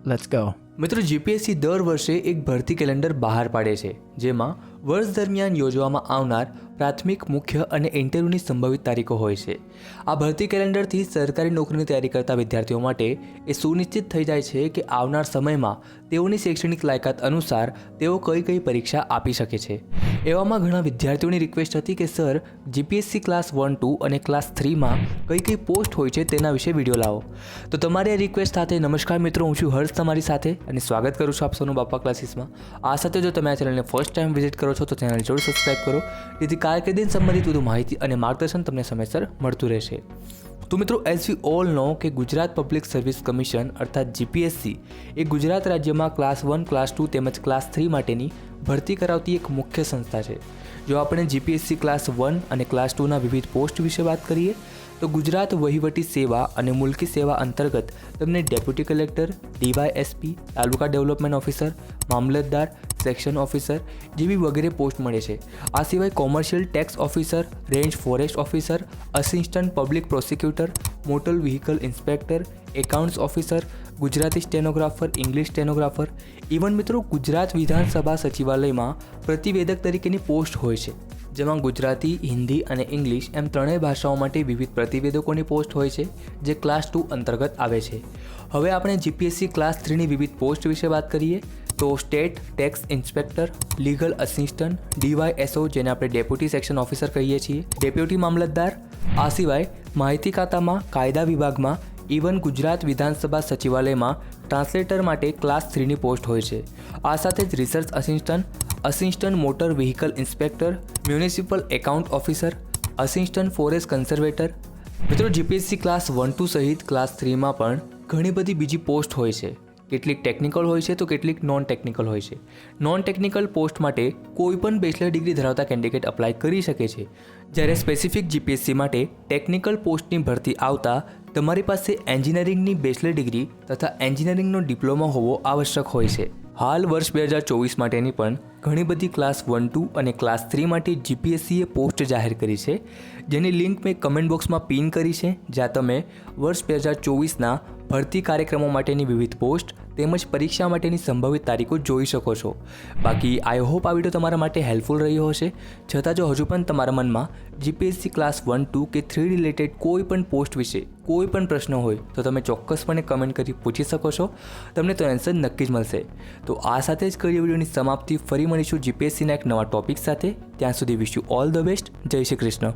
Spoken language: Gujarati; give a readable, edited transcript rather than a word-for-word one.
Let's go. મિત્રો જીપીએસસી દર વર્ષે એક ભરતી કેલેન્ડર બહાર પાડે છે, જેમાં વર્ષ દરમિયાન યોજવામાં આવનાર પ્રાથમિક, મુખ્ય અને ઇન્ટરવ્યૂની સંભવિત તારીખો હોય છે. આ ભરતી કેલેન્ડરથી સરકારી નોકરીની તૈયારી કરતા વિદ્યાર્થીઓ માટે એ સુનિશ્ચિત થઈ જાય છે કે આવનાર સમયમાં તેઓની શૈક્ષણિક લાયકાત અનુસાર તેઓ કઈ કઈ પરીક્ષા આપી શકે છે. એવામાં ઘણા વિદ્યાર્થીઓની રિક્વેસ્ટ હતી કે સર, જીપીએસસી ક્લાસ 1, 2 અને ક્લાસ 3માં કઈ કઈ પોસ્ટ હોય છે તેના વિશે વિડીયો લાવો. તો તમારી આ રિક્વેસ્ટ સાથે નમસ્કાર મિત્રો, હું છું હર્ષ તમારી સાથે અને સ્વાગત કરું છું આપ સૌનું બાપા ક્લાસીસમાં. આ સાથે જો તમે આ ચેનલને ફર્સ્ટ ટાઈમ વિઝિટ કરો છો તો ચેનલ જરૂર સબસ્ક્રાઇબ કરો, જેથી કારકિર્દી સંબંધિત વધુ માહિતી અને માર્ગદર્શન તમને સમયસર મળતું રહેશે. તો મિત્રો, એઝ વી ઓલ નો કે ગુજરાત પબ્લિક સર્વિસ કમિશન અર્થાત જીપીએસસી એ ગુજરાત રાજ્યમાં ક્લાસ 1, ક્લાસ 2 તેમજ ક્લાસ 3 માટેની ભરતી કરાવતી એક મુખ્ય સંસ્થા છે. જો આપણે જીપીએસસી ક્લાસ 1 અને ક્લાસ 2ના વિવિધ પોસ્ટ વિશે વાત કરીએ તો ગુજરાત વહીવટી સેવા અને મુલ્કી સેવા અંતર્ગત તમને ડેપ્યુટી કલેક્ટર, ડીવાયએસપી, તાલુકા ડેવલપમેન્ટ ઓફિસર, મામલતદાર, સેક્શન ઓફિસર જેવી વગેરે પોસ્ટ મળે છે. આ સિવાય commercial tax officer, range forest officer, assistant public prosecutor, motor vehicle inspector, accounts officer, Gujarati stenographer, English stenographer, even મિત્રો ગુજરાત વિધાનસભા સચિવાલયમાં પ્રતિવેદક તરીકેની પોસ્ટ હોય છે, જેમાં ગુજરાતી, હિન્દી અને ઇંગ્લિશ એમ ત્રણેય ભાષાઓ માટે વિવિધ પ્રતિવેદકોની પોસ્ટ હોય છે, જે ક્લાસ 2 અંતર્ગત આવે છે. હવે આપણે જીપીએસસી ક્લાસ 3ની વિવિધ પોસ્ટ વિશે વાત કરીએ તો state tax inspector, legal assistant, DYSO જેને આપણે ડેપ્યુટી સેક્શન ઓફિસર કહીએ છીએ, ડેપ્યુટી મામલતદાર. આ સિવાય માહિતી ખાતામાં, કાયદા વિભાગમાં, ઇવન ગુજરાત વિધાનસભા સચિવાલયમાં ટ્રાન્સલેટર માટે ક્લાસ 3ની પોસ્ટ હોય છે. આ સાથે જ research assistant, assistant motor vehicle inspector, municipal account officer, assistant forest conservator. મિત્રો, જીપીએસસી ક્લાસ 1, 2 સહિત ક્લાસ 3માં પણ ઘણી બધી બીજી પોસ્ટ હોય છે. કેટલીક ટેકનિકલ હોય છે તો કેટલીક નોન ટેકનિકલ હોય છે. નોન ટેકનિકલ પોસ્ટ માટે કોઈ પણ બેચલર ડિગ્રી ધરાવતા કેન્ડિડેટ અપ્લાય કરી શકે છે, જ્યારે સ્પેસિફિક જીપીએસસી માટે ટેકનિકલ પોસ્ટની ભરતી આવતા તમારી પાસે એન્જિનિયરિંગની બેચલર ડિગ્રી તથા એન્જિનિયરિંગનો ડિપ્લોમા હોવો આવશ્યક હોય છે. હાલ વર્ષ 2024 માટેની પણ ઘણી બધી ક્લાસ 1, 2 અને ક્લાસ 3 માટે જીપીએસસીએ પોસ્ટ જાહેર કરી છે, જેની લિંક મેં કમેન્ટ બોક્સમાં પિન કરી છે, જ્યાં તમે વર્ષ 2024ના ભરતી કાર્યક્રમો માટેની વિવિધ પોસ્ટ તેમજ પરીક્ષા માટેની સંભવિત તારીખો જોઈ શકો છો. બાકી આઈ હોપ આ વિડીયો તમારા માટે હેલ્પફુલ રહ્યો હશે. છતાં જો હજુ પણ તમારા મનમાં જીપીએસસી ક્લાસ 1, 2 કે 3 રિલેટેડ કોઈ પણ પોસ્ટ વિશે કોઈ પણ પ્રશ્ન હોય તો તમે ચોક્કસપણે કમેન્ટ કરી પૂછી શકો છો. તમને તો આન્સર નક્કી જ મળશે. તો આ સાથે જ કરીએ વિડીયોની સમાપ્તિ. ફરી મળીશું જીપીએસસીના એક નવા ટોપિક સાથે. ત્યાં સુધી wish you all the best. જય શ્રી કૃષ્ણ.